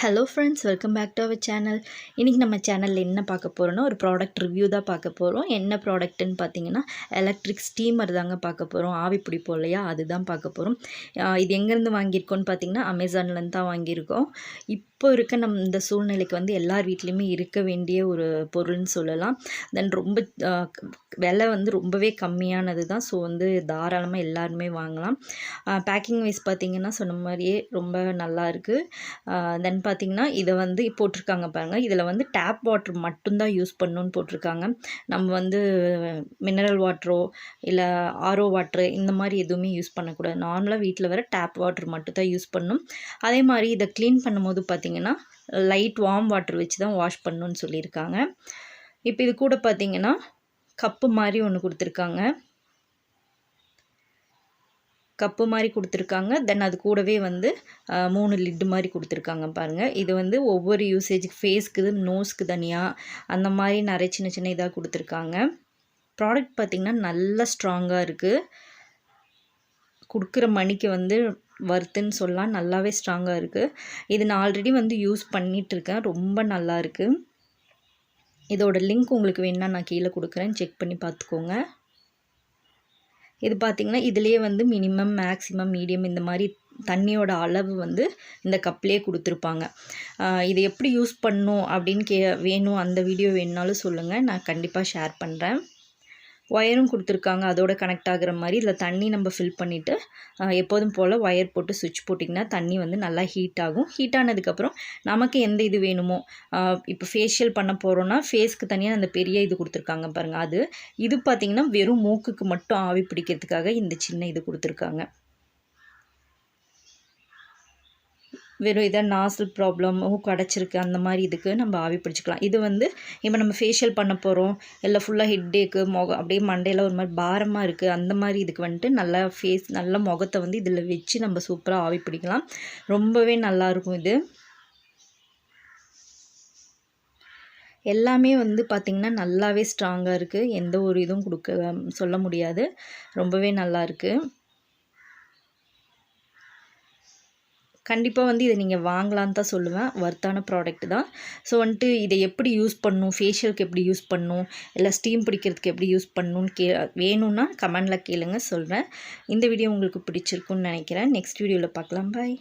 Hello friends, welcome back to our channel. இன்னைக்கு நம்ம சேனல்ல என்ன பார்க்க போறோம்னா ஒரு ப்ராடக்ட் ரிவ்யூ தான் பார்க்க போறோம். என்ன ப்ராடக்ட்னு பாத்தீங்கன்னா எலக்ட்ரிக் ஸ்டீமர் தாங்க பார்க்க போறோம். ஆவி பிடிப்போம் இல்லையா, அதுதான் பார்க்க போறோம். இது எங்க இருந்து வாங்கியிருக்கோம்னு பாத்தீங்கன்னா Amazonல இருந்து தான் வாங்கியிருக்கோம். இப்போ இருக்க நம்ம இந்த சூழ்நிலைக்கு வந்து எல்லார் வீட்லயுமே இருக்க வேண்டிய ஒரு பொருள்னு சொல்லலாம். தென் ரொம்ப விலை வந்து ரொம்பவே கம்மியானது தான். ஸோ வந்து தாராளமாக எல்லாருமே வாங்கலாம். பேக்கிங் வைஸ் பார்த்தீங்கன்னா சொன்ன மாதிரியே ரொம்ப நல்லா இருக்குது. தென் பார்த்தீங்கன்னா இதை வந்து போட்டிருக்காங்க பாருங்கள், இதில் வந்து டேப் வாட்டர் மட்டும்தான் யூஸ் பண்ணணுன்னு போட்டிருக்காங்க. நம்ம வந்து மினரல் வாட்டரோ இல்லை ஆரோ வாட்ரு இந்த மாதிரி எதுவுமே யூஸ் பண்ணக்கூடாது. நார்மலாக வீட்டில் வர டேப் வாட்டர் மட்டும் தான் யூஸ் பண்ணணும். அதே மாதிரி இதை க்ளீன் பண்ணும்போது பார்த்தீங்கன்னா லைட் வார்ம் வாட்டர் வச்சு தான் வாஷ் பண்ணணுன்னு சொல்லியிருக்காங்க. இப்போ இது கூட பார்த்தீங்கன்னா கப்பு மாதிரி ஒன்று கொடுத்துருக்காங்க. கப்பு மாதிரி கொடுத்துருக்காங்க. தென் அது கூடவே வந்து 3 லிட்டு மாதிரி கொடுத்துருக்காங்க பாருங்கள். இது வந்து ஒவ்வொரு யூசேஜுக்கு ஃபேஸ்க்கு நோஸ்க்கு தனியாக அந்த மாதிரி நிறைய சின்ன சின்ன இதாக கொடுத்துருக்காங்க. ப்ராடக்ட் பார்த்திங்கன்னா நல்லா ஸ்ட்ராங்காக இருக்குது. கொடுக்குற மணிக்கு வந்து வர்த்துன்னு சொல்லலாம். நல்லாவே ஸ்ட்ராங்காக இருக்குது. இது நான் ஆல்ரெடி வந்து யூஸ் பண்ணிகிட்ருக்கேன். ரொம்ப நல்லா இருக்குது. இதோட லிங்க் உங்களுக்கு வேணுன்னா நான் கீழே கொடுக்குறேன், செக் பண்ணி பார்த்துக்கோங்க. இது பார்த்திங்கன்னா இதுலேயே வந்து மினிமம், மேக்ஸிமம், மீடியம் இந்த மாதிரி தண்ணியோட அளவு வந்து இந்த கப்லேயே கொடுத்துருப்பாங்க. இது எப்படி யூஸ் பண்ணணும் அப்படின்னு வேணும், அந்த வீடியோ வேணுனாலும் சொல்லுங்கள், நான் கண்டிப்பாக ஷேர் பண்ணுறேன். ஒயரும் கொடுத்துருக்காங்க அதோட கனெக்ட் ஆகிற மாதிரி. இதில் தண்ணி நம்ம ஃபில் பண்ணிவிட்டு எப்போதும் போல் ஒயர் போட்டு சுவிட்ச் போட்டிங்கன்னா தண்ணி வந்து நல்லா ஹீட் ஆகும். ஹீட் ஆனதுக்கப்புறம் நமக்கு எந்த இது வேணுமோ, இப்போ ஃபேஷியல் பண்ண போகிறோன்னா ஃபேஸ்க்கு தனியாக அந்த பெரிய இது கொடுத்துருக்காங்க பாருங்கள், அது. இது பார்த்திங்கன்னா வெறும் மூக்குக்கு மட்டும் ஆவி பிடிக்கிறதுக்காக இந்த சின்ன இது கொடுத்துருக்காங்க. வெறும் இதை நாசல் ப்ராப்ளம், மூக்கு அடைச்சிருக்கு அந்த மாதிரி இதுக்கு நம்ம ஆவி பிடிச்சிக்கலாம். இது வந்து இப்போ நம்ம ஃபேஷியல் பண்ண போகிறோம், இல்லை ஃபுல்லாக ஹெட்டேக்கு, முகம் அப்படியே மண்டையில் ஒரு மாதிரி பாரமாக இருக்குது, அந்த மாதிரி இதுக்கு வந்துட்டு நல்லா நல்ல முகத்தை வந்து இதில் வச்சு நம்ம சூப்பராக ஆவி பிடிக்கலாம். ரொம்பவே நல்லாயிருக்கும். இது எல்லாமே வந்து பார்த்திங்கன்னா நல்லாவே ஸ்ட்ராங்காக இருக்குது. எந்த ஒரு இதுவும் சொல்ல முடியாது. ரொம்பவே நல்லா இருக்குது. கண்டிப்பாக வந்து இதை நீங்கள் வாங்கலான்னு தான் சொல்லுவேன். வர்த்தான ப்ராடக்ட் தான். ஸோ வந்துட்டு இதை எப்படி யூஸ் பண்ணணும், ஃபேஷியலுக்கு எப்படி யூஸ் பண்ணணும், இல்லை ஸ்டீம் பிடிக்கிறதுக்கு எப்படி யூஸ் பண்ணணும்னு வேணும்னா கமெண்டில் கேளுங்க, சொல்கிறேன். இந்த வீடியோ உங்களுக்கு பிடிச்சிருக்குன்னு நினைக்கிறேன். நெக்ஸ்ட் வீடியோவில் பார்க்கலாம். பாய்.